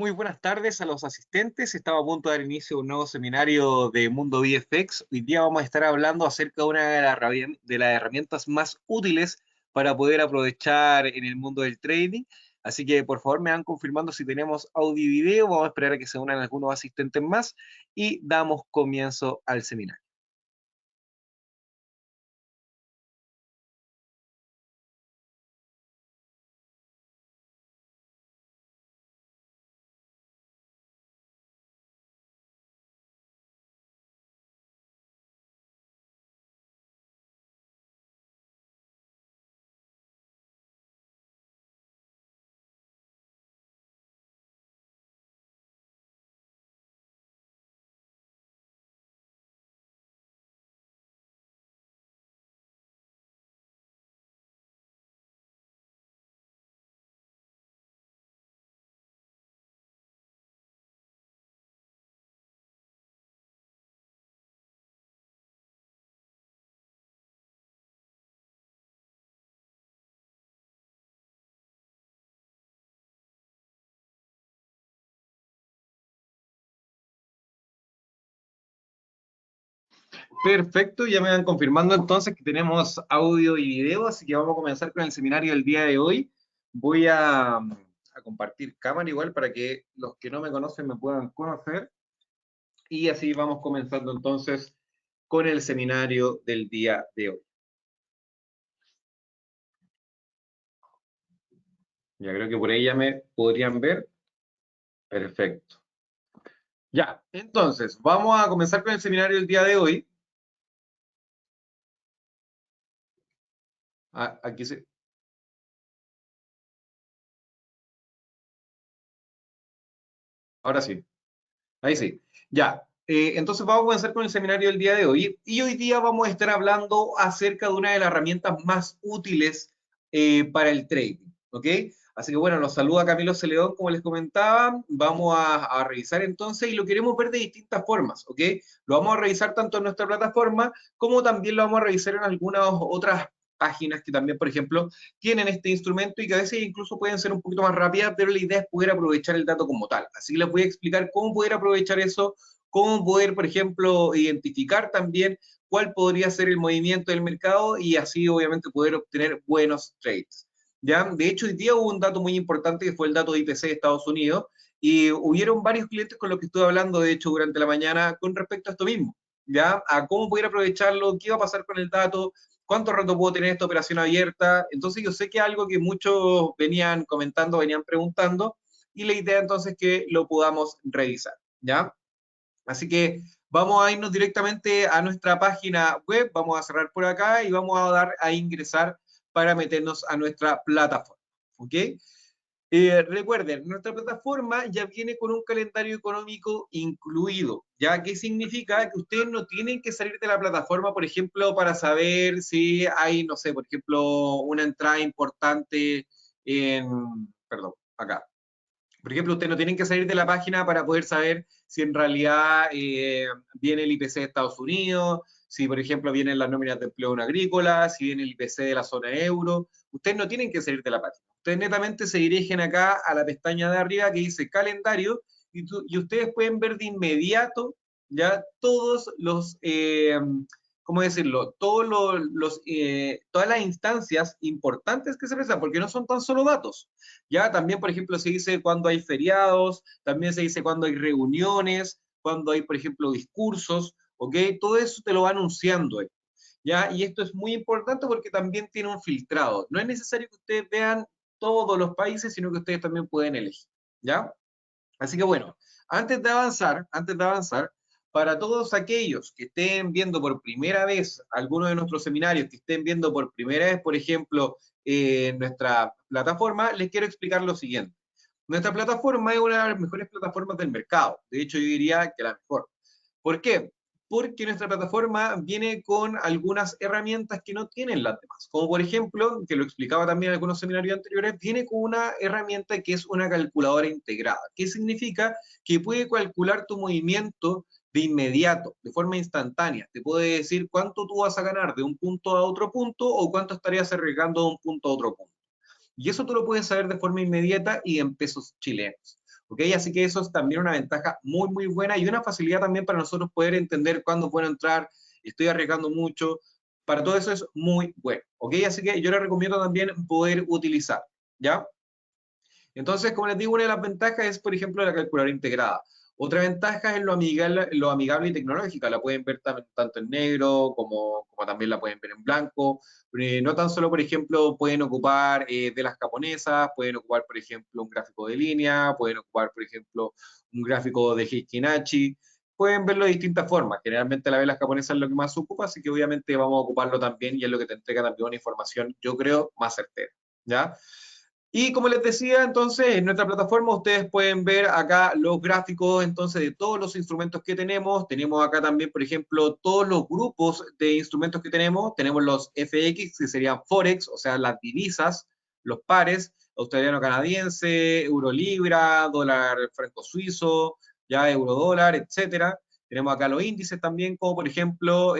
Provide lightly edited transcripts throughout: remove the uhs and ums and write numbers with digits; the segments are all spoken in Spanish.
Muy buenas tardes a los asistentes. Estaba a punto de dar inicio a un nuevo seminario de Mundo VFX. Hoy día vamos a estar hablando acerca de una de las herramientas más útiles para poder aprovechar en el mundo del trading. Así que por favor me van confirmando si tenemos audio y video. Vamos a esperar a que se unan algunos asistentes más y damos comienzo al seminario. Perfecto, ya me van confirmando entonces que tenemos audio y video, así que vamos a comenzar con el seminario del día de hoy. Voy a compartir cámara igual para que los que no me conocen me puedan conocer y así vamos comenzando entonces con el seminario del día de hoy. Ya creo que por ahí ya me podrían ver. Perfecto. Ya, entonces vamos a comenzar con el seminario del día de hoy. Aquí se... Ahora sí. Ahí sí. Ya. Entonces vamos a comenzar con el seminario del día de hoy. Y hoy día vamos a estar hablando acerca de una de las herramientas más útiles para el trading. ¿Ok? Así que bueno, nos saluda Camilo Celedón, como les comentaba. Vamos a revisar entonces y lo queremos ver de distintas formas. ¿Ok? Lo vamos a revisar tanto en nuestra plataforma como también lo vamos a revisar en algunas otras páginas que también, por ejemplo, tienen este instrumento y que a veces incluso pueden ser un poquito más rápidas, pero la idea es poder aprovechar el dato como tal. Así que les voy a explicar cómo poder aprovechar eso, cómo poder, por ejemplo, identificar también cuál podría ser el movimiento del mercado y así obviamente poder obtener buenos trades. ¿Ya? De hecho, hoy día hubo un dato muy importante que fue el dato de IPC de Estados Unidos y hubieron varios clientes con los que estuve hablando, de hecho, durante la mañana con respecto a esto mismo. ¿Ya? A cómo poder aprovecharlo, qué va a pasar con el dato, cuánto rato puedo tener esta operación abierta. Entonces yo sé que es algo que muchos venían comentando, venían preguntando, y la idea entonces es que lo podamos revisar, ¿ya? Así que vamos a irnos directamente a nuestra página web, vamos a cerrar por acá y vamos a dar a ingresar para meternos a nuestra plataforma, ¿ok? Recuerden, nuestra plataforma ya viene con un calendario económico incluido, ¿ya? ¿Qué significa? Que ustedes no tienen que salir de la plataforma, por ejemplo, para saber si hay, no sé, por ejemplo, una entrada importante perdón, acá. Por ejemplo, ustedes no tienen que salir de la página para poder saber si en realidad viene el IPC de Estados Unidos, si por ejemplo vienen las nóminas de empleo no agrícola, si viene el IPC de la zona euro. Ustedes no tienen que salir de la página. Ustedes netamente se dirigen acá a la pestaña de arriba que dice calendario y ustedes pueden ver de inmediato ya todos los, ¿cómo decirlo? Todas las instancias importantes que se presentan, porque no son tan solo datos. Ya también, por ejemplo, se dice cuando hay feriados, también se dice cuando hay reuniones, cuando hay, por ejemplo, discursos, ¿ok? Todo eso te lo va anunciando, ¿ya? Y esto es muy importante porque también tiene un filtrado. No es necesario que ustedes vean todos los países, sino que ustedes también pueden elegir, ¿ya? Así que bueno, antes de avanzar, para todos aquellos que estén viendo por primera vez alguno de nuestros seminarios, que estén viendo por primera vez, por ejemplo, nuestra plataforma, les quiero explicar lo siguiente. Nuestra plataforma es una de las mejores plataformas del mercado. De hecho, yo diría que la mejor. ¿Por qué? Porque nuestra plataforma viene con algunas herramientas que no tienen las demás. Como por ejemplo, que lo explicaba también en algunos seminarios anteriores, viene con una herramienta que es una calculadora integrada. ¿Qué significa? Que puede calcular tu movimiento de inmediato, de forma instantánea. Te puede decir cuánto tú vas a ganar de un punto a otro punto o cuánto estarías arriesgando de un punto a otro punto. Y eso tú lo puedes saber de forma inmediata y en pesos chilenos. ¿ok? Así que eso es también una ventaja muy, muy buena y una facilidad también para nosotros poder entender cuándo es bueno entrar, estoy arriesgando mucho, para todo eso es muy bueno, ¿ok? Así que yo les recomiendo también poder utilizar, ¿ya? Entonces, como les digo, una de las ventajas es, por ejemplo, la calculadora integrada. Otra ventaja es lo amigable y tecnológica. La pueden ver tanto en negro como también la pueden ver en blanco. No tan solo, por ejemplo, pueden ocupar de las japonesas, pueden ocupar, por ejemplo, un gráfico de línea, pueden ocupar, por ejemplo, un gráfico de Heikin-Achi. Pueden verlo de distintas formas. Generalmente la velas japonesa es lo que más se ocupa, así que obviamente vamos a ocuparlo también y es lo que te entrega también una información, yo creo, más certera. ¿Ya? Y como les decía, entonces, en nuestra plataforma ustedes pueden ver acá los gráficos, entonces, de todos los instrumentos que tenemos. Tenemos acá también, por ejemplo, todos los grupos de instrumentos que tenemos. Tenemos los FX, que serían Forex, o sea, las divisas, los pares, australiano-canadiense, euro-libra, dólar franco-suizo, ya euro-dólar, etcétera. Tenemos acá los índices también, como por ejemplo,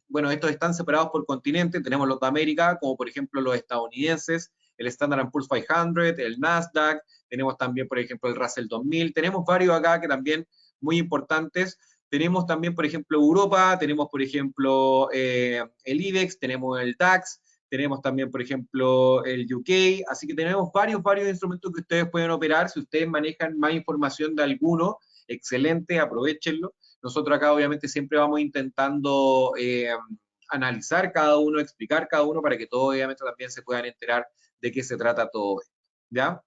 bueno, estos están separados por continente. Tenemos los de América, como por ejemplo los estadounidenses, el Standard Poor's 500, el Nasdaq, tenemos también, por ejemplo, el Russell 2000, tenemos varios acá que también muy importantes. Tenemos también, por ejemplo, Europa, tenemos, por ejemplo, el IBEX, tenemos el DAX, tenemos también, por ejemplo, el UK, así que tenemos varios instrumentos que ustedes pueden operar. Si ustedes manejan más información de alguno, excelente, aprovechenlo. Nosotros acá obviamente siempre vamos intentando analizar cada uno, explicar cada uno para que todos obviamente también se puedan enterar de qué se trata todo esto, ¿ya?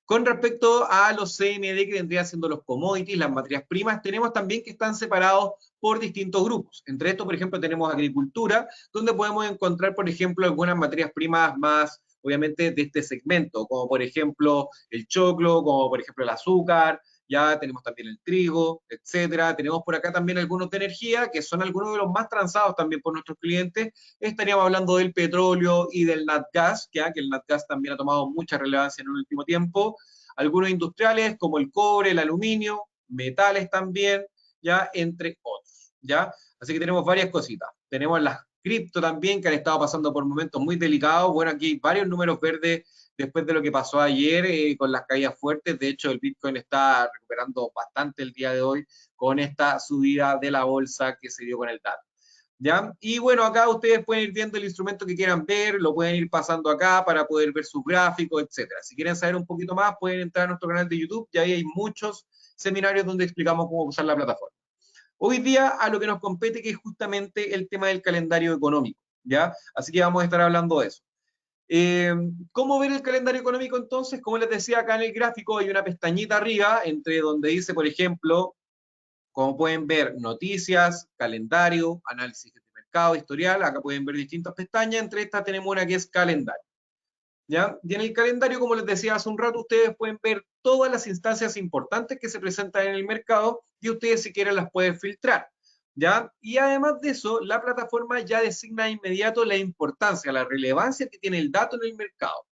Con respecto a los CMD, que vendrían siendo los commodities, las materias primas, tenemos también que están separados por distintos grupos. Entre estos, por ejemplo, tenemos agricultura, donde podemos encontrar, por ejemplo, algunas materias primas más, obviamente, de este segmento, como por ejemplo el choclo, como por ejemplo el azúcar, ya tenemos también el trigo, etcétera. Tenemos por acá también algunos de energía, que son algunos de los más transados también por nuestros clientes. Estaríamos hablando del petróleo y del NatGas, que el NatGas también ha tomado mucha relevancia en el último tiempo. Algunos industriales como el cobre, el aluminio, metales también, ya, entre otros, ya. Así que tenemos varias cositas. Tenemos las cripto también, que han estado pasando por momentos muy delicados. Bueno, aquí hay varios números verdes después de lo que pasó ayer con las caídas fuertes. De hecho, el Bitcoin está recuperando bastante el día de hoy con esta subida de la bolsa que se dio con el dato. ¿Ya? Y bueno, acá ustedes pueden ir viendo el instrumento que quieran ver, lo pueden ir pasando acá para poder ver sus gráficos, etcétera. Si quieren saber un poquito más, pueden entrar a nuestro canal de YouTube, y ahí hay muchos seminarios donde explicamos cómo usar la plataforma. Hoy día a lo que nos compete, que es justamente el tema del calendario económico, ¿ya? Así que vamos a estar hablando de eso. ¿Cómo ver el calendario económico entonces? Como les decía acá en el gráfico, hay una pestañita arriba entre donde dice, por ejemplo, como pueden ver, noticias, calendario, análisis de mercado, historial. Acá pueden ver distintas pestañas. Entre estas tenemos una que es calendario. ¿Ya? Y en el calendario, como les decía hace un rato, ustedes pueden ver todas las instancias importantes que se presentan en el mercado y ustedes si quieren las pueden filtrar. ¿Ya? Y además de eso, la plataforma ya designa de inmediato la importancia, la relevancia que tiene el dato en el mercado.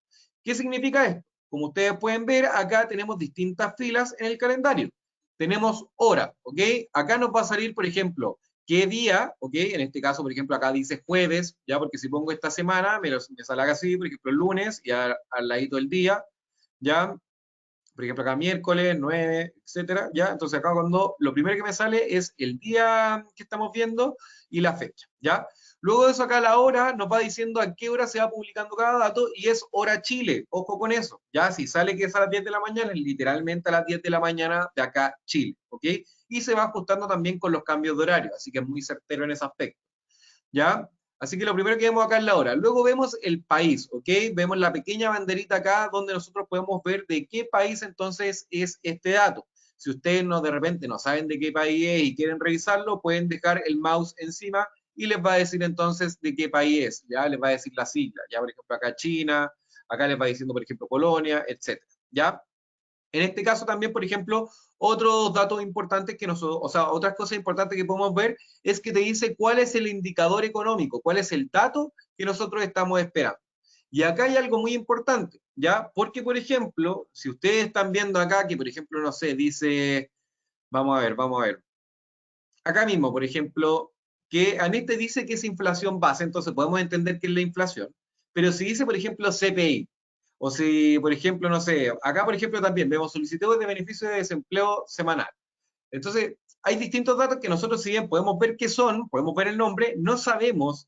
¿Qué significa esto? Como ustedes pueden ver, acá tenemos distintas filas en el calendario. Tenemos hora, ¿ok? Acá nos va a salir, por ejemplo, qué día, ¿ok? En este caso, por ejemplo, acá dice jueves, ya porque si pongo esta semana, me sale así, por ejemplo, el lunes y al ladito el día, ya, por ejemplo, acá miércoles, 9, etcétera, ya, entonces acá cuando lo primero que me sale es el día que estamos viendo y la fecha, ya. Luego de eso acá la hora nos va diciendo a qué hora se va publicando cada dato y es hora Chile, ojo con eso, ya, si sale que es a las 10 de la mañana, es literalmente a las 10 de la mañana de acá Chile, ¿ok? Y se va ajustando también con los cambios de horario, así que es muy certero en ese aspecto, ¿ya? Así que lo primero que vemos acá es la hora. Luego vemos el país, ¿ok? Vemos la pequeña banderita acá donde nosotros podemos ver de qué país entonces es este dato. Si ustedes no de repente no saben de qué país es y quieren revisarlo, pueden dejar el mouse encima y les va a decir entonces de qué país es, ¿ya? Les va a decir la sigla, ya por ejemplo acá China, acá les va diciendo por ejemplo Polonia, etcétera, ¿ya? En este caso también, por ejemplo, otros datos importantes que nosotros, o sea, otras cosas importantes que podemos ver es que te dice cuál es el indicador económico, cuál es el dato que nosotros estamos esperando. Y acá hay algo muy importante, ¿ya? Porque, por ejemplo, si ustedes están viendo acá que, por ejemplo, no sé, dice, vamos a ver. Acá mismo, por ejemplo, que en este dice que es inflación base, entonces podemos entender que es la inflación. Pero si dice, por ejemplo, CPI, O si, por ejemplo, no sé, acá, por ejemplo, también vemos solicitudes de beneficio de desempleo semanal. Entonces, hay distintos datos que nosotros, si bien podemos ver qué son, podemos ver el nombre, no sabemos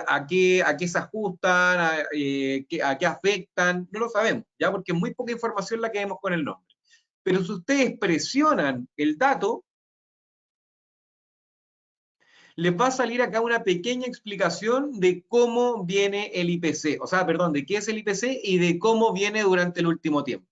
a qué se ajustan, a qué afectan, no lo sabemos, ¿ya? Porque es muy poca información la que vemos con el nombre. Pero si ustedes presionan el dato, les va a salir acá una pequeña explicación de cómo viene el IPC, o sea, perdón, de qué es el IPC y de cómo viene durante el último tiempo.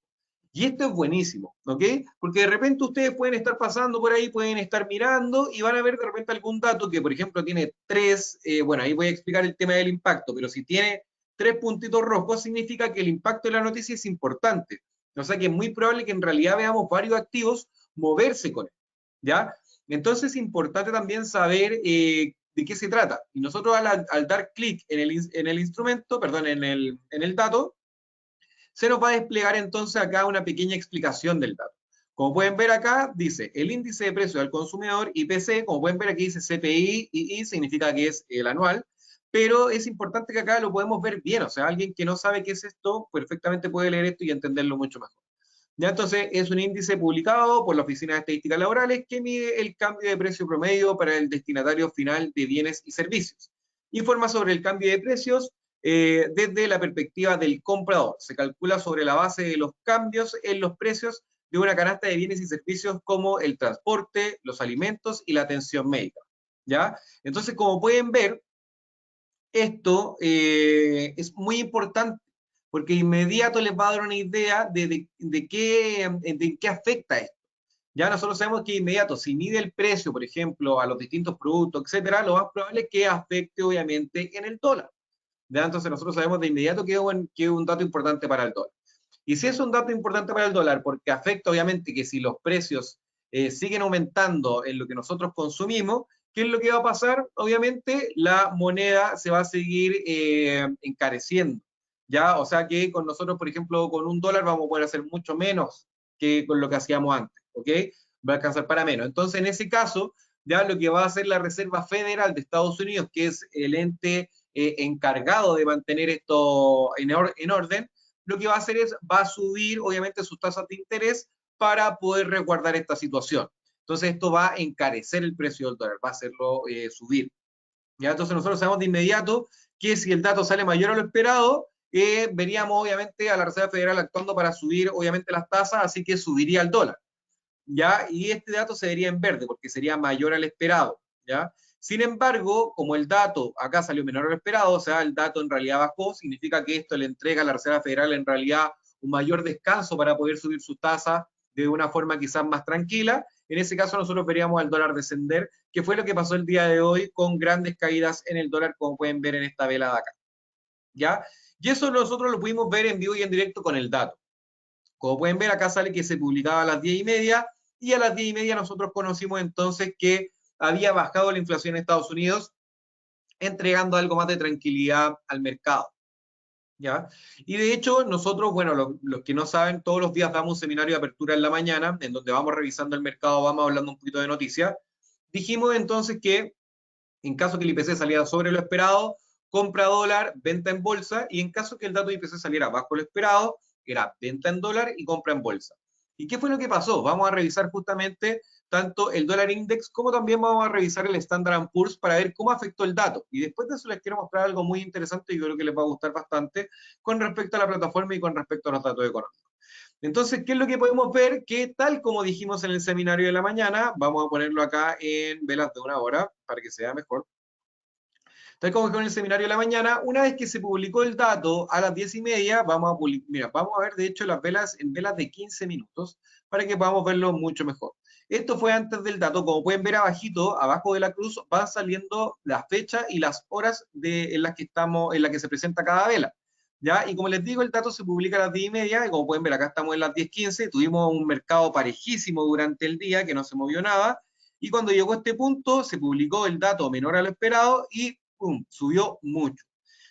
Y esto es buenísimo, ¿ok? Porque de repente ustedes pueden estar pasando por ahí, pueden estar mirando y van a ver de repente algún dato que, por ejemplo, tiene tres, bueno, ahí voy a explicar el tema del impacto, pero si tiene tres puntitos rojos, significa que el impacto de la noticia es importante. O sea que es muy probable que en realidad veamos varios activos moverse con él, ¿ya? Entonces es importante también saber de qué se trata. Y nosotros al dar clic en el instrumento, perdón, en el dato, se nos va a desplegar entonces acá una pequeña explicación del dato. Como pueden ver acá, dice el índice de precio del consumidor, IPC, como pueden ver aquí dice CPI, y significa que es el anual, pero es importante que acá lo podemos ver bien, o sea, alguien que no sabe qué es esto, perfectamente puede leer esto y entenderlo mucho mejor. Ya entonces es un índice publicado por la Oficina de Estadísticas Laborales que mide el cambio de precio promedio para el destinatario final de bienes y servicios. Informa sobre el cambio de precios desde la perspectiva del comprador. Se calcula sobre la base de los cambios en los precios de una canasta de bienes y servicios como el transporte, los alimentos y la atención médica. ¿Ya? Entonces, como pueden ver, esto es muy importante porque inmediato les va a dar una idea de qué afecta esto. Ya nosotros sabemos que inmediato, si mide el precio, por ejemplo, a los distintos productos, etcétera, lo más probable es que afecte obviamente en el dólar. ¿Ya? Entonces nosotros sabemos de inmediato que es un dato importante para el dólar. Y si es un dato importante para el dólar, porque afecta obviamente que si los precios siguen aumentando en lo que nosotros consumimos, ¿qué es lo que va a pasar? Obviamente la moneda se va a seguir encareciendo. ¿Ya? O sea que con nosotros, por ejemplo, con un dólar vamos a poder hacer mucho menos que con lo que hacíamos antes. ¿Ok? Va a alcanzar para menos. Entonces, en ese caso, ya lo que va a hacer la Reserva Federal de Estados Unidos, que es el ente encargado de mantener esto en orden, lo que va a hacer es, va a subir obviamente sus tasas de interés para poder resguardar esta situación. Entonces esto va a encarecer el precio del dólar, va a hacerlo subir. ¿Ya? Entonces nosotros sabemos de inmediato que si el dato sale mayor a lo esperado, veríamos obviamente a la Reserva Federal actuando para subir obviamente las tasas, así que subiría el dólar. ¿Ya? Y este dato se vería en verde porque sería mayor al esperado, ¿ya? Sin embargo, como el dato acá salió menor al esperado, o sea, el dato en realidad bajó, significa que esto le entrega a la Reserva Federal en realidad un mayor descanso para poder subir sus tasas de una forma quizás más tranquila. En ese caso nosotros veríamos al dólar descender, que fue lo que pasó el día de hoy con grandes caídas en el dólar, como pueden ver en esta vela de acá, ¿ya? Y eso nosotros lo pudimos ver en vivo y en directo con el dato. Como pueden ver, acá sale que se publicaba a las 10:30 y a las 10:30 nosotros conocimos entonces que había bajado la inflación en Estados Unidos, entregando algo más de tranquilidad al mercado. ¿Ya? Y de hecho, nosotros, bueno, los que no saben, todos los días damos un seminario de apertura en la mañana, en donde vamos revisando el mercado, vamos hablando un poquito de noticias. Dijimos entonces que en caso que el IPC saliera sobre lo esperado, compra dólar, venta en bolsa, y en caso que el dato de IPC saliera bajo lo esperado, era venta en dólar y compra en bolsa. ¿Y qué fue lo que pasó? Vamos a revisar justamente tanto el dólar index como también vamos a revisar el Standard Poor's para ver cómo afectó el dato. Y después de eso les quiero mostrar algo muy interesante y yo creo que les va a gustar bastante con respecto a la plataforma y con respecto a los datos económicos. Entonces, ¿qué es lo que podemos ver? Que tal como dijimos en el seminario de la mañana, vamos a ponerlo acá en velas de 1 hora para que sea mejor. Tal como dijimos en el seminario de la mañana, una vez que se publicó el dato a las 10:30, vamos a ver de hecho las velas en velas de 15 minutos para que podamos verlo mucho mejor. Esto fue antes del dato, como pueden ver abajito, abajo de la cruz, van saliendo la fecha y las horas en las que estamos, en las que se presenta cada vela. ¿Ya? Y como les digo, el dato se publica a las 10:30, y como pueden ver, acá estamos en las 10:15, tuvimos un mercado parejísimo durante el día, que no se movió nada, y cuando llegó a este punto, se publicó el dato menor a lo esperado, y ¡pum!, subió mucho.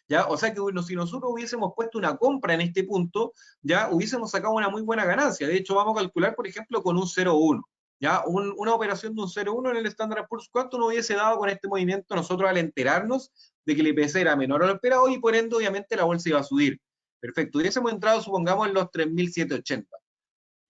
¿Ya? O sea que bueno, si nosotros hubiésemos puesto una compra en este punto, ya hubiésemos sacado una muy buena ganancia. De hecho, vamos a calcular, por ejemplo, con un 0,1. ¿Ya? Una operación de un 0,1 en el Standard Poor's, ¿cuánto nos hubiese dado con este movimiento nosotros al enterarnos de que el IPC era menor a lo esperado y por ende, obviamente, la bolsa iba a subir? Perfecto, hubiésemos entrado, supongamos, en los 3.780.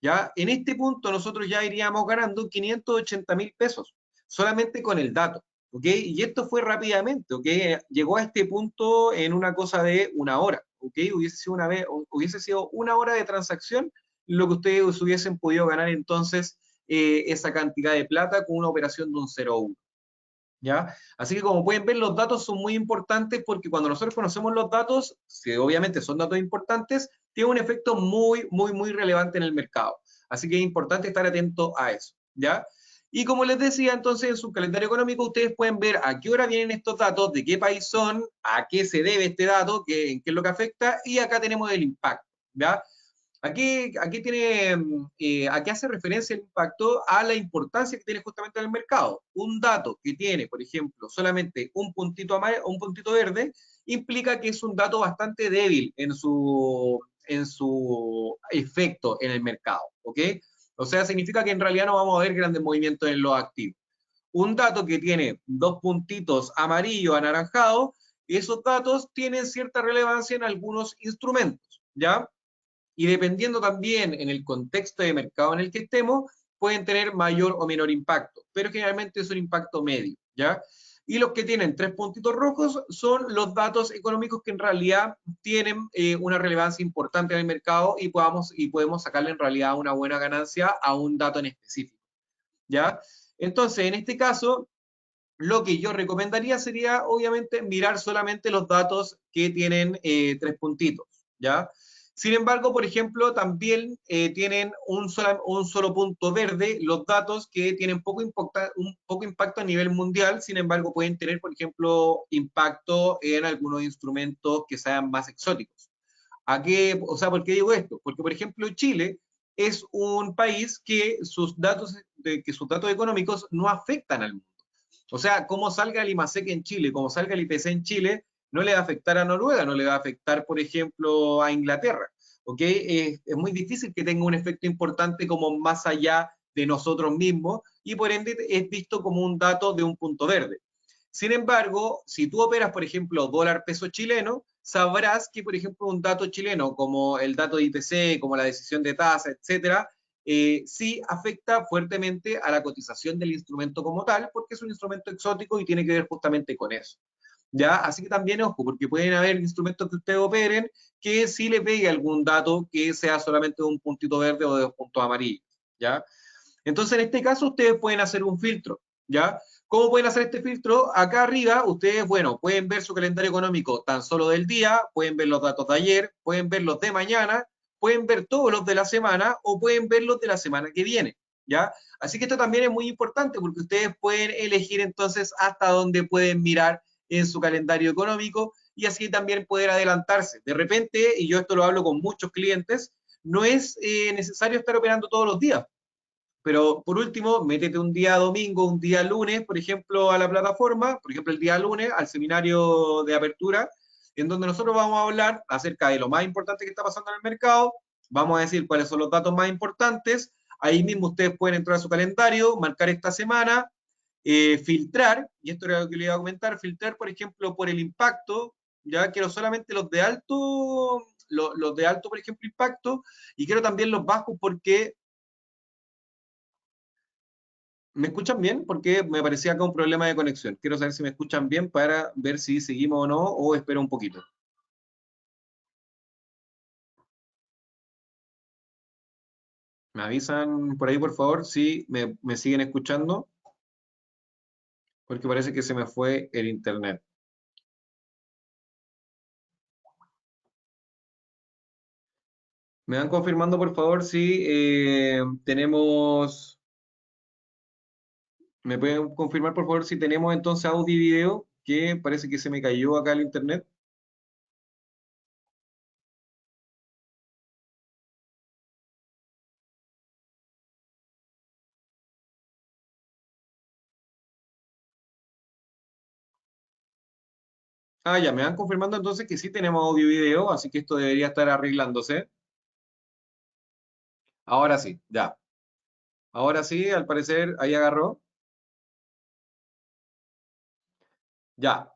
¿Ya? En este punto nosotros ya iríamos ganando 580.000 pesos, solamente con el dato, ¿ok? Y esto fue rápidamente, ¿ok? Llegó a este punto en una cosa de una hora, ¿ok? Hubiese sido una hora de transacción lo que ustedes hubiesen podido ganar entonces esa cantidad de plata con una operación de un 0,1. ¿Ya? Así que como pueden ver, los datos son muy importantes porque cuando nosotros conocemos los datos, que obviamente son datos importantes, tiene un efecto muy, muy, muy relevante en el mercado. Así que es importante estar atento a eso, ¿ya? Y como les decía, entonces en su calendario económico ustedes pueden ver a qué hora vienen estos datos, de qué país son, a qué se debe este dato, en qué es lo que afecta, y acá tenemos el impacto, ¿ya? Aquí tiene, ¿a qué hace referencia el impacto? A la importancia que tiene justamente en el mercado. Un dato que tiene, por ejemplo, solamente un puntito verde, implica que es un dato bastante débil en su efecto en el mercado, ¿ok? O sea, significa que en realidad no vamos a ver grandes movimientos en los activos. Un dato que tiene dos puntitos amarillo, anaranjado, esos datos tienen cierta relevancia en algunos instrumentos, ¿ya? Y dependiendo también en el contexto de mercado en el que estemos, pueden tener mayor o menor impacto, pero generalmente es un impacto medio, ¿ya? Y los que tienen tres puntitos rojos son los datos económicos que en realidad tienen una relevancia importante en el mercado y podemos sacarle en realidad una buena ganancia a un dato en específico, ¿ya? Entonces, en este caso, lo que yo recomendaría sería, obviamente, mirar solamente los datos que tienen tres puntitos, ¿ya? Sin embargo, por ejemplo, también tienen un solo punto verde los datos que tienen un poco impacto a nivel mundial, sin embargo, pueden tener, por ejemplo, impacto en algunos instrumentos que sean más exóticos. O sea, ¿por qué digo esto? Porque, por ejemplo, Chile es un país que sus datos económicos no afectan al mundo. O sea, como salga el IMASEC en Chile, como salga el IPC en Chile, no le va a afectar a Noruega, no le va a afectar, por ejemplo, a Inglaterra. ¿Ok? Es muy difícil que tenga un efecto importante como más allá de nosotros mismos y por ende es visto como un dato de un punto verde. Sin embargo, si tú operas, por ejemplo, dólar peso chileno, sabrás que, por ejemplo, un dato chileno como el dato de IPC, como la decisión de tasa, etcétera, sí afecta fuertemente a la cotización del instrumento como tal, porque es un instrumento exótico y tiene que ver justamente con eso. ¿Ya? Así que también, ojo, porque pueden haber instrumentos que ustedes operen que sí les pegue algún dato que sea solamente de un puntito verde o de un punto amarillo, ¿ya? Entonces, en este caso, ustedes pueden hacer un filtro, ¿ya? ¿Cómo pueden hacer este filtro? Acá arriba, ustedes, bueno, pueden ver su calendario económico tan solo del día, pueden ver los datos de ayer, pueden ver los de mañana, pueden ver todos los de la semana o pueden ver los de la semana que viene, ¿ya? Así que esto también es muy importante porque ustedes pueden elegir entonces hasta dónde pueden mirar en su calendario económico y así también poder adelantarse. De repente, y yo esto lo hablo con muchos clientes, no es necesario estar operando todos los días. Pero por último, métete un día domingo, un día lunes, por ejemplo, a la plataforma, por ejemplo, el día lunes, al seminario de apertura, en donde nosotros vamos a hablar acerca de lo más importante que está pasando en el mercado, vamos a decir cuáles son los datos más importantes, ahí mismo ustedes pueden entrar a su calendario, marcar esta semana, filtrar, y esto era lo que le iba a comentar, filtrar, por ejemplo, por el impacto, ya quiero solamente los de alto, por ejemplo, impacto, y quiero también los bajos porque ¿me escuchan bien? Porque me parecía acá un problema de conexión. Quiero saber si me escuchan bien para ver si seguimos o no, o espero un poquito. ¿Me avisan por ahí, por favor, si me siguen escuchando? Porque parece que se me fue el internet. ¿Me van confirmando, por favor, si me pueden confirmar, por favor, si tenemos entonces audio y video? Que parece que se me cayó acá el internet. Ah, ya, me van confirmando entonces que sí tenemos audio y video, así que esto debería estar arreglándose. Ahora sí, ya. Ahora sí, al parecer ahí agarró. Ya.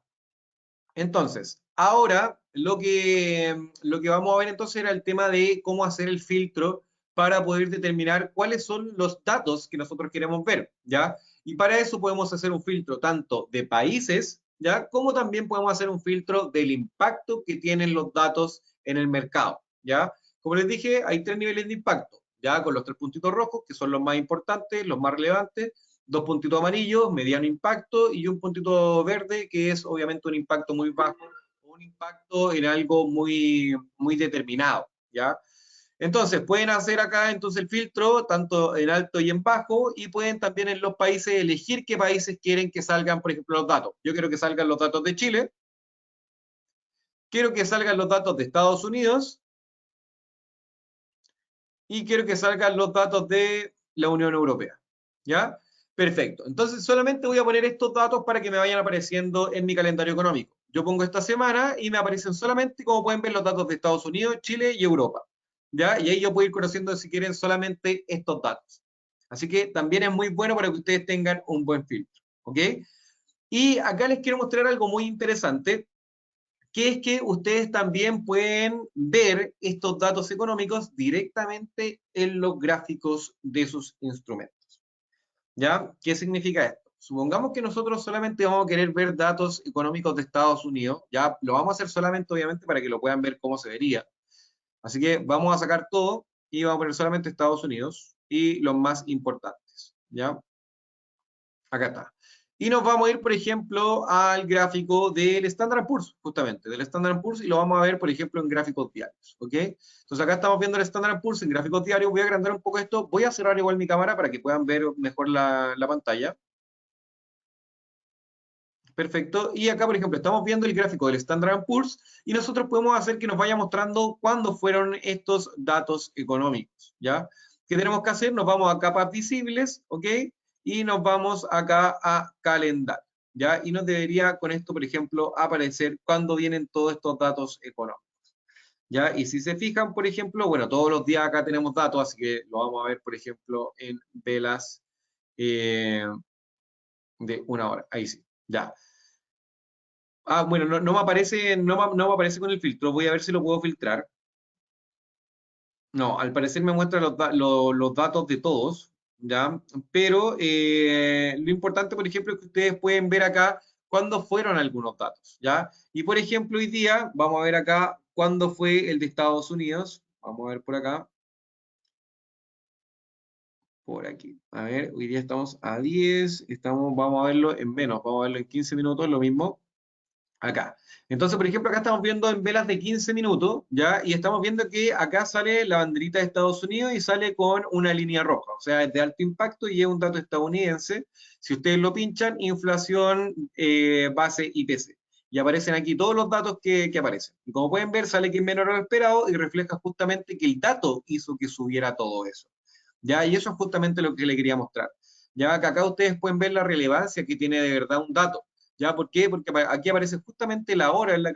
Entonces, Ahora, lo que vamos a ver entonces era el tema de cómo hacer el filtro para poder determinar cuáles son los datos que nosotros queremos ver, ¿ya? Y para eso podemos hacer un filtro tanto de países, ¿ya? Como también podemos hacer un filtro del impacto que tienen los datos en el mercado, ¿ya? Como les dije, hay tres niveles de impacto, ¿ya? Con los tres puntitos rojos, que son los más importantes, los más relevantes, dos puntitos amarillos, mediano impacto, y un puntito verde, que es obviamente un impacto muy bajo, un impacto en algo muy, muy determinado, ¿ya? Entonces, pueden hacer acá entonces el filtro, tanto en alto y en bajo, y pueden también en los países elegir qué países quieren que salgan, por ejemplo, los datos. Yo quiero que salgan los datos de Chile, quiero que salgan los datos de Estados Unidos, y quiero que salgan los datos de la Unión Europea. ¿Ya? Perfecto. Entonces solamente voy a poner estos datos para que me vayan apareciendo en mi calendario económico. Yo pongo esta semana y me aparecen solamente, como pueden ver, los datos de Estados Unidos, Chile y Europa. ¿Ya? Y ahí yo puedo ir conociendo, si quieren, solamente estos datos. Así que también es muy bueno para que ustedes tengan un buen filtro. ¿Ok? Y acá les quiero mostrar algo muy interesante, que es que ustedes también pueden ver estos datos económicos directamente en los gráficos de sus instrumentos. ¿Ya? ¿Qué significa esto? Supongamos que nosotros solamente vamos a querer ver datos económicos de Estados Unidos, ya lo vamos a hacer solamente obviamente para que lo puedan ver cómo se vería. Así que vamos a sacar todo y vamos a poner solamente Estados Unidos y los más importantes, ¿ya? Acá está. Y nos vamos a ir, por ejemplo, al gráfico del Standard Poor's, justamente, del Standard Poor's, y lo vamos a ver, por ejemplo, en gráficos diarios, ¿ok? Entonces acá estamos viendo el Standard Poor's en gráficos diarios. Voy a agrandar un poco esto. Voy a cerrar igual mi cámara para que puedan ver mejor la pantalla. Perfecto. Y acá, por ejemplo, estamos viendo el gráfico del Standard Poor's y nosotros podemos hacer que nos vaya mostrando cuándo fueron estos datos económicos, ¿ya? ¿Qué tenemos que hacer? Nos vamos a capas visibles, ¿ok? Y nos vamos acá a calendario, ¿ya? Y nos debería con esto, por ejemplo, aparecer cuándo vienen todos estos datos económicos, ¿ya? Y si se fijan, por ejemplo, bueno, todos los días acá tenemos datos, así que lo vamos a ver, por ejemplo, en velas eh, de una hora. Ahí sí, ya. Ah, bueno, no me aparece, no me aparece con el filtro. Voy a ver si lo puedo filtrar. No, al parecer me muestra los datos de todos, ¿ya? Pero lo importante, por ejemplo, es que ustedes pueden ver acá cuándo fueron algunos datos, ¿ya? Y por ejemplo, hoy día, vamos a ver acá cuándo fue el de Estados Unidos. Vamos a ver por acá, por aquí. A ver, hoy día estamos a 10, vamos a verlo en menos, vamos a verlo en 15 minutos, lo mismo. Acá. Entonces, por ejemplo, acá estamos viendo en velas de 15 minutos, ¿ya? Y estamos viendo que acá sale la banderita de Estados Unidos y sale con una línea roja, o sea, es de alto impacto y es un dato estadounidense. Si ustedes lo pinchan, inflación base IPC. Y aparecen aquí todos los datos que aparecen. Y como pueden ver, sale que es menor a lo esperado y refleja justamente que el dato hizo que subiera todo eso. ¿Ya? Y eso es justamente lo que le quería mostrar. Ya que acá ustedes pueden ver la relevancia que tiene de verdad un dato. ¿Ya? ¿Por qué? Porque aquí aparece justamente la hora en la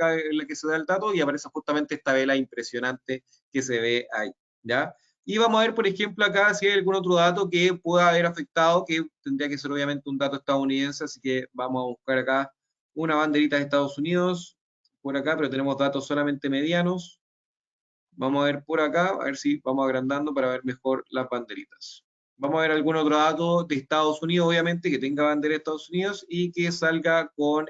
que se da el dato y aparece justamente esta vela impresionante que se ve ahí. ¿Ya? Y vamos a ver, por ejemplo, acá si hay algún otro dato que pueda haber afectado, que tendría que ser obviamente un dato estadounidense, así que vamos a buscar acá una banderita de Estados Unidos, por acá, pero tenemos datos solamente medianos. Vamos a ver por acá, a ver si vamos agrandando para ver mejor las banderitas. Vamos a ver algún otro dato de Estados Unidos, obviamente, que tenga bandera de Estados Unidos y que salga con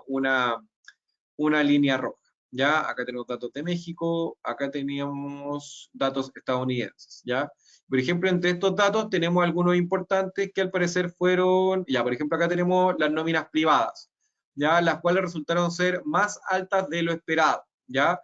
una línea roja. ¿Ya? Acá tenemos datos de México, acá teníamos datos estadounidenses, ¿ya? Por ejemplo, entre estos datos tenemos algunos importantes que al parecer fueron, ya, por ejemplo, acá tenemos las nóminas privadas, ¿ya? Las cuales resultaron ser más altas de lo esperado, ¿ya?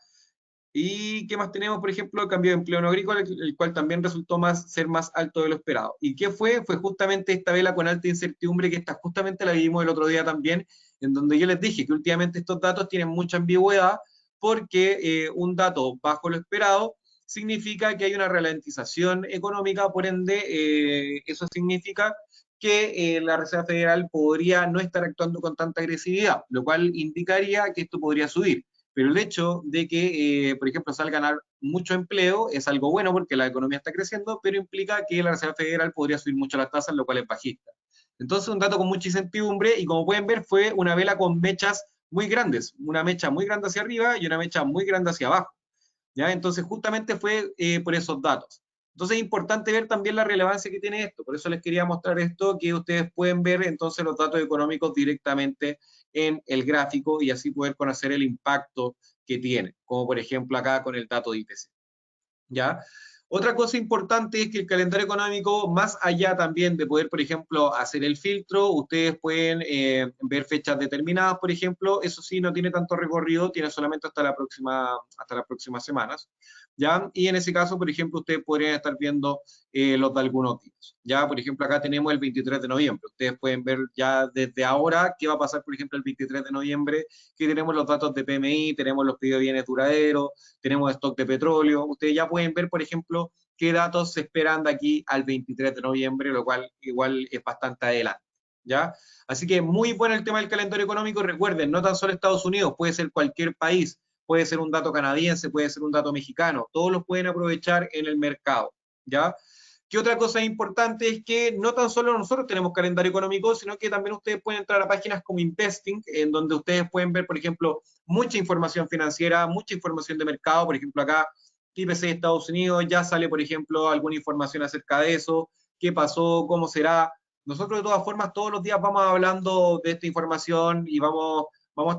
¿Y qué más tenemos? Por ejemplo, el cambio de empleo no agrícola, el cual también resultó ser más alto de lo esperado. ¿Y qué fue? Fue justamente esta vela con alta incertidumbre, que esta justamente la vimos el otro día también, en donde yo les dije que últimamente estos datos tienen mucha ambigüedad, porque un dato bajo lo esperado significa que hay una ralentización económica, por ende, eso significa que la Reserva Federal podría no estar actuando con tanta agresividad, lo cual indicaría que esto podría subir. Pero el hecho de que, por ejemplo, salga a ganar mucho empleo es algo bueno porque la economía está creciendo, pero implica que la Reserva Federal podría subir mucho las tasas, lo cual es bajista. Entonces, un dato con mucha incertidumbre y como pueden ver fue una vela con mechas muy grandes, una mecha muy grande hacia arriba y una mecha muy grande hacia abajo. ¿Ya? Entonces, justamente fue por esos datos. Entonces, es importante ver también la relevancia que tiene esto. Por eso les quería mostrar esto, que ustedes pueden ver entonces los datos económicos directamente en el gráfico y así poder conocer el impacto que tiene, como por ejemplo acá con el dato de IPC. ¿Ya? Otra cosa importante es que el calendario económico, más allá también de poder, por ejemplo, hacer el filtro, ustedes pueden ver fechas determinadas, por ejemplo, eso sí, no tiene tanto recorrido, tiene solamente hasta las próximas semanas, ¿ya? Y en ese caso, por ejemplo, ustedes podrían estar viendo los de algunos días, ¿ya? Por ejemplo, acá tenemos el 23 de noviembre, ustedes pueden ver ya desde ahora qué va a pasar, por ejemplo, el 23 de noviembre, que tenemos los datos de PMI, tenemos los pedidos de bienes duraderos, tenemos stock de petróleo, ustedes ya pueden ver, por ejemplo, qué datos se esperan de aquí al 23 de noviembre, lo cual igual es bastante adelante, ¿ya? Así que muy bueno el tema del calendario económico, recuerden, no tan solo Estados Unidos, puede ser cualquier país, puede ser un dato canadiense, puede ser un dato mexicano, todos los pueden aprovechar en el mercado, ¿ya? ¿Qué otra cosa importante? Es que no tan solo nosotros tenemos calendario económico, sino que también ustedes pueden entrar a páginas como Investing, en donde ustedes pueden ver, por ejemplo, mucha información financiera, mucha información de mercado, por ejemplo, acá IPC de Estados Unidos, ya sale, por ejemplo, alguna información acerca de eso, qué pasó, cómo será. Nosotros, de todas formas, todos los días vamos hablando de esta información y vamos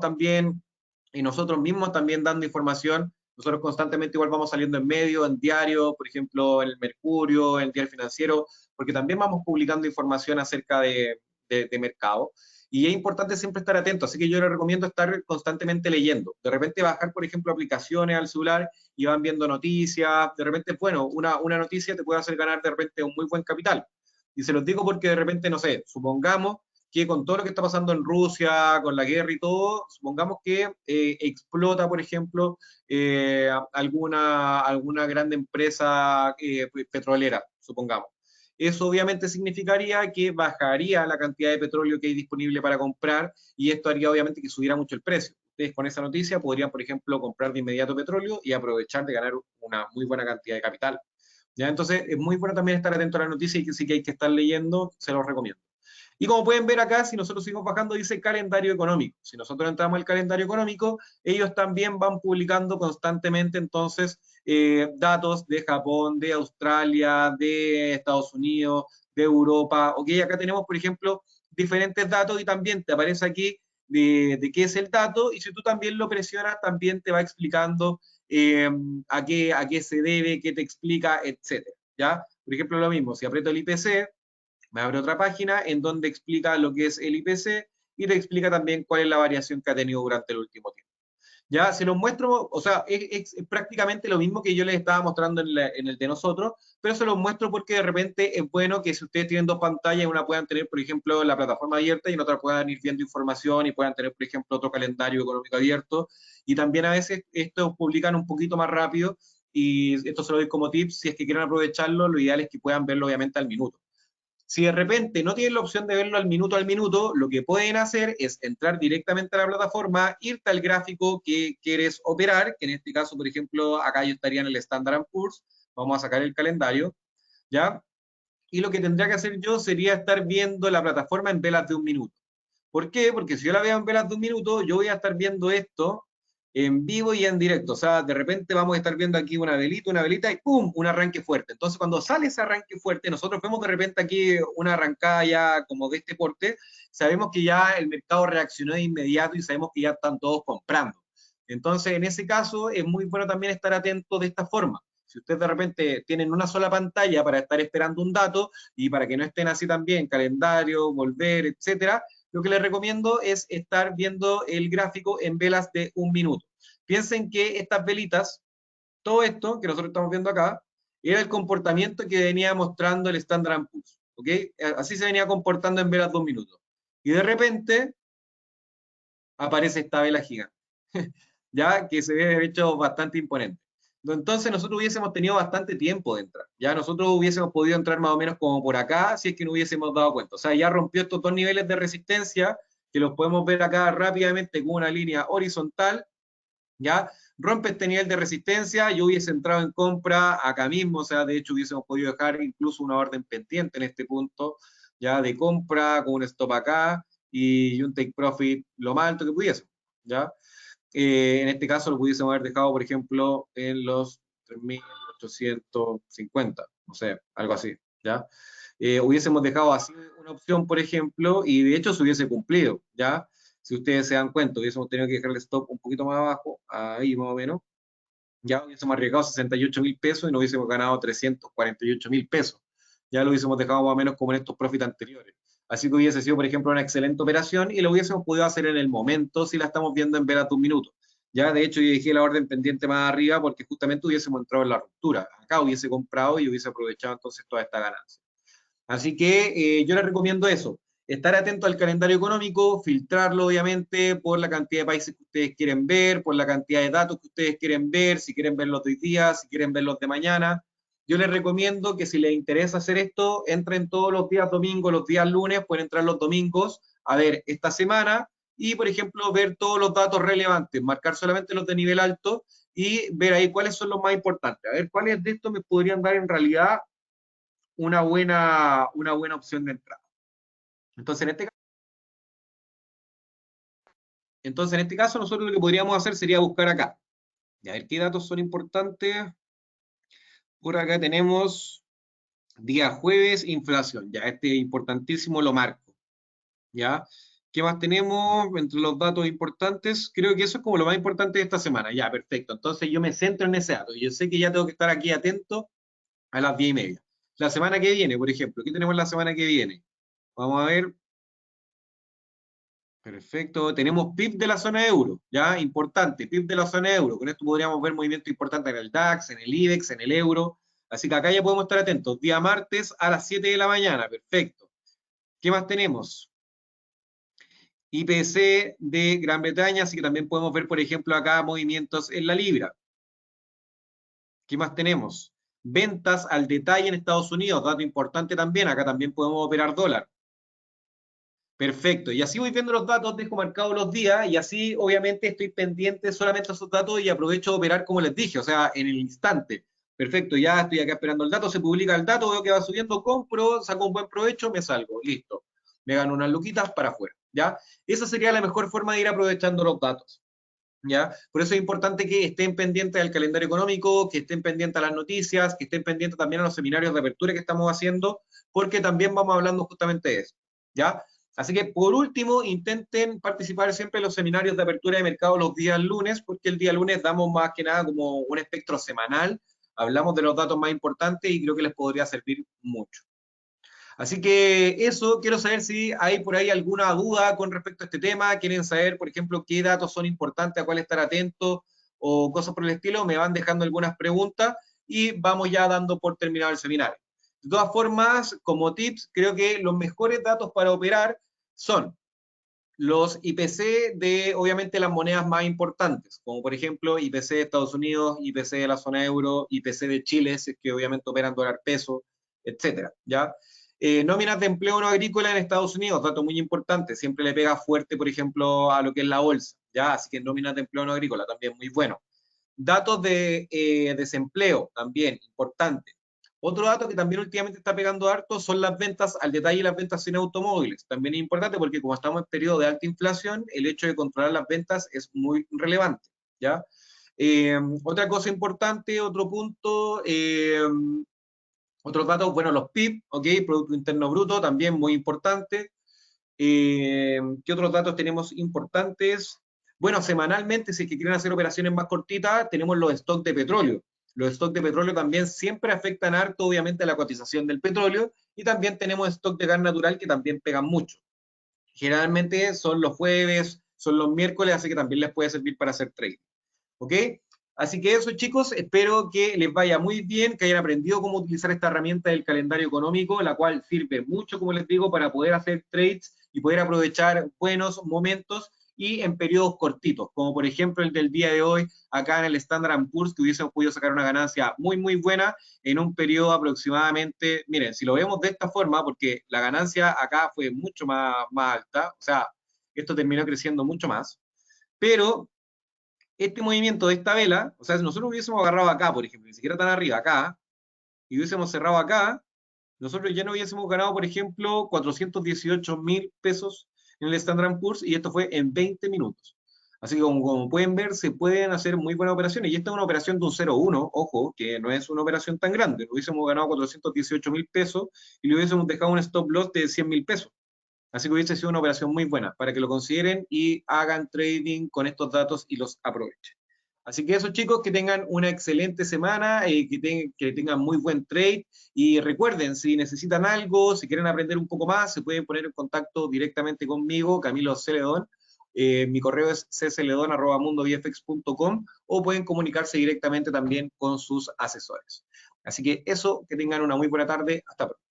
también, y nosotros mismos también dando información. Nosotros constantemente igual vamos saliendo en medios, en diarios, por ejemplo, en el Mercurio, en el Diario Financiero, porque también vamos publicando información acerca de mercado. Y es importante siempre estar atento, así que yo les recomiendo estar constantemente leyendo. De repente bajar, por ejemplo, aplicaciones al celular y van viendo noticias. De repente, bueno, una noticia te puede hacer ganar de repente un muy buen capital. Y se los digo porque de repente, no sé, supongamos que con todo lo que está pasando en Rusia, con la guerra y todo, supongamos que explota, por ejemplo, alguna grande empresa petrolera, supongamos. Eso obviamente significaría que bajaría la cantidad de petróleo que hay disponible para comprar y esto haría obviamente que subiera mucho el precio. Ustedes con esa noticia podrían, por ejemplo, comprar de inmediato petróleo y aprovechar de ganar una muy buena cantidad de capital. ¿Ya? Entonces, es muy bueno también estar atento a la noticia y que sí que hay que estar leyendo, se los recomiendo. Y como pueden ver acá, si nosotros seguimos bajando, dice calendario económico. Si nosotros entramos al calendario económico, ellos también van publicando constantemente entonces datos de Japón, de Australia, de Estados Unidos, de Europa. Ok, acá tenemos, por ejemplo, diferentes datos y también te aparece aquí de qué es el dato y si tú también lo presionas, también te va explicando eh, a qué se debe, qué te explica, etcétera. ¿Ya? Por ejemplo, lo mismo, si aprieto el IPC, me abre otra página en donde explica lo que es el IPC y te explica también cuál es la variación que ha tenido durante el último tiempo. Ya se los muestro, o sea, es prácticamente lo mismo que yo les estaba mostrando en el de nosotros, pero se los muestro porque de repente es bueno que si ustedes tienen dos pantallas, una puedan tener, por ejemplo, la plataforma abierta y en otra puedan ir viendo información y puedan tener, por ejemplo, otro calendario económico abierto. Y también a veces estos publican un poquito más rápido y esto se lo doy como tips, si es que quieren aprovecharlo, lo ideal es que puedan verlo obviamente al minuto. Si de repente no tienen la opción de verlo al minuto, lo que pueden hacer es entrar directamente a la plataforma, irte al gráfico que quieres operar, que en este caso, por ejemplo, acá yo estaría en el Standard Poor's, vamos a sacar el calendario, ¿ya? Y lo que tendría que hacer yo sería estar viendo la plataforma en velas de un minuto. ¿Por qué? Porque si yo la veo en velas de un minuto, yo voy a estar viendo esto en vivo y en directo. O sea, de repente vamos a estar viendo aquí una velita y ¡pum! Un arranque fuerte. Entonces, cuando sale ese arranque fuerte, nosotros vemos de repente aquí una arrancada ya como de este porte, sabemos que ya el mercado reaccionó de inmediato y sabemos que ya están todos comprando. Entonces, en ese caso, es muy bueno también estar atento de esta forma. Si ustedes de repente tienen una sola pantalla para estar esperando un dato y para que no estén así también, calendario, volver, etcétera, lo que les recomiendo es estar viendo el gráfico en velas de un minuto. Piensen que estas velitas, todo esto que nosotros estamos viendo acá, era el comportamiento que venía mostrando el Standard Poor's. ¿Ok? Así se venía comportando en velas de un minuto. Y de repente aparece esta vela gigante, ya que se ve de hecho bastante imponente. Entonces nosotros hubiésemos tenido bastante tiempo de entrar, ya nosotros hubiésemos podido entrar más o menos como por acá si es que no hubiésemos dado cuenta. O sea, ya rompió estos dos niveles de resistencia que los podemos ver acá rápidamente con una línea horizontal, ya rompe este nivel de resistencia, yo hubiese entrado en compra acá mismo, o sea, de hecho hubiésemos podido dejar incluso una orden pendiente en este punto, ya de compra con un stop acá y un take profit lo más alto que pudiese. ¿ya? En este caso lo pudiésemos haber dejado, por ejemplo, en los 3.850, no sé, algo así, ¿ya? Hubiésemos dejado así una opción, por ejemplo, y de hecho se hubiese cumplido, ¿ya? Si ustedes se dan cuenta, hubiésemos tenido que dejar el stop un poquito más abajo, ahí más o menos, ya hubiésemos arriesgado 68.000 pesos y no hubiésemos ganado 348.000 pesos. Ya lo hubiésemos dejado más o menos como en estos profits anteriores. Así que hubiese sido, por ejemplo, una excelente operación y lo hubiésemos podido hacer en el momento si la estamos viendo en ver a tus minutos. Ya, de hecho, yo dejé la orden pendiente más arriba porque justamente hubiésemos entrado en la ruptura. Acá hubiese comprado y hubiese aprovechado entonces toda esta ganancia. Así que yo les recomiendo eso, estar atento al calendario económico, filtrarlo obviamente por la cantidad de países que ustedes quieren ver, por la cantidad de datos que ustedes quieren ver, si quieren verlos de hoy día, si quieren verlos de mañana. Yo les recomiendo que si les interesa hacer esto, entren todos los días domingos, los días lunes, pueden entrar los domingos a ver esta semana y, por ejemplo, ver todos los datos relevantes, marcar solamente los de nivel alto y ver ahí cuáles son los más importantes. A ver cuáles de estos me podrían dar en realidad una buena opción de entrada. Entonces en este caso, nosotros lo que podríamos hacer sería buscar acá. Y a ver qué datos son importantes. Por acá tenemos día jueves, inflación. Ya, este es importantísimo, lo marco. ¿Ya? ¿Qué más tenemos entre los datos importantes? Creo que eso es como lo más importante de esta semana. Ya, perfecto. Entonces yo me centro en ese dato. Yo sé que ya tengo que estar aquí atento a las 10:30. La semana que viene, por ejemplo, ¿qué tenemos la semana que viene? Vamos a ver. Perfecto, tenemos PIB de la zona euro, ya, importante, PIB de la zona euro. Con esto podríamos ver movimientos importantes en el DAX, en el IBEX, en el euro. Así que acá ya podemos estar atentos. Día martes a las 7 de la mañana, perfecto. ¿Qué más tenemos? IPC de Gran Bretaña, así que también podemos ver, por ejemplo, acá movimientos en la libra. ¿Qué más tenemos? Ventas al detalle en Estados Unidos, dato importante también. Acá también podemos operar dólar. Perfecto, y así voy viendo los datos, dejo marcados los días y así obviamente estoy pendiente solamente de esos datos y aprovecho de operar como les dije, o sea, en el instante. Perfecto, ya estoy acá esperando el dato, se publica el dato, veo que va subiendo, compro, saco un buen provecho, me salgo, listo. Me gano unas luquitas para afuera, ¿ya? Esa sería la mejor forma de ir aprovechando los datos. ¿Ya? Por eso es importante que estén pendientes del calendario económico, que estén pendientes a las noticias, que estén pendientes también a los seminarios de apertura que estamos haciendo, porque también vamos hablando justamente de eso, ¿ya? Así que por último, intenten participar siempre en los seminarios de apertura de mercado los días lunes, porque el día lunes damos más que nada como un espectro semanal, hablamos de los datos más importantes y creo que les podría servir mucho. Así que eso, quiero saber si hay por ahí alguna duda con respecto a este tema, quieren saber, por ejemplo, qué datos son importantes, a cuál estar atentos o cosas por el estilo, me van dejando algunas preguntas y vamos ya dando por terminado el seminario. De todas formas, como tips, creo que los mejores datos para operar son los IPC de, obviamente, las monedas más importantes, como por ejemplo IPC de Estados Unidos, IPC de la zona euro, IPC de Chile, que obviamente operan dólar peso, etcétera, ¿ya? Nóminas de empleo no agrícola en Estados Unidos, dato muy importante, siempre le pega fuerte, por ejemplo, a lo que es la bolsa, ¿ya? Así que nóminas de empleo no agrícola también muy bueno. Datos de desempleo también importante. Otro dato que también últimamente está pegando harto son las ventas al detalle y las ventas sin automóviles. También es importante porque como estamos en periodo de alta inflación, el hecho de controlar las ventas es muy relevante, ¿ya? Otra cosa importante, otro punto, otros datos, bueno, los PIB, ¿ok? Producto Interno Bruto, también muy importante. ¿Qué otros datos tenemos importantes? Bueno, semanalmente, si es que quieren hacer operaciones más cortitas, tenemos los stocks de petróleo. Los stocks de petróleo también siempre afectan harto, obviamente, a la cotización del petróleo, y también tenemos stocks de gas natural que también pegan mucho. Generalmente son los jueves, son los miércoles, así que también les puede servir para hacer trading. ¿Ok? Así que eso, chicos, espero que les vaya muy bien, que hayan aprendido cómo utilizar esta herramienta del calendario económico, la cual sirve mucho, como les digo, para poder hacer trades y poder aprovechar buenos momentos y en periodos cortitos, como por ejemplo el del día de hoy, acá en el Standard & Poor's, que hubiésemos podido sacar una ganancia muy, muy buena en un periodo aproximadamente, miren, si lo vemos de esta forma, porque la ganancia acá fue mucho más alta, o sea, esto terminó creciendo mucho más, pero este movimiento de esta vela, o sea, si nosotros hubiésemos agarrado acá, por ejemplo, ni siquiera tan arriba, acá, y hubiésemos cerrado acá, nosotros ya no hubiésemos ganado, por ejemplo, 418.000 pesos en el Standard Poor's, y esto fue en 20 minutos. Así que como pueden ver, se pueden hacer muy buenas operaciones. Y esta es una operación de un 0,1, ojo, que no es una operación tan grande. Hubiésemos ganado 418.000 pesos y le hubiésemos dejado un stop loss de 100.000 pesos. Así que hubiese sido una operación muy buena para que lo consideren y hagan trading con estos datos y los aprovechen. Así que eso, chicos, que tengan una excelente semana, que tengan muy buen trade y recuerden, si necesitan algo, si quieren aprender un poco más, se pueden poner en contacto directamente conmigo, Camilo Celedón. Mi correo es cceledon@mundovfx.com o pueden comunicarse directamente también con sus asesores. Así que eso, que tengan una muy buena tarde. Hasta pronto.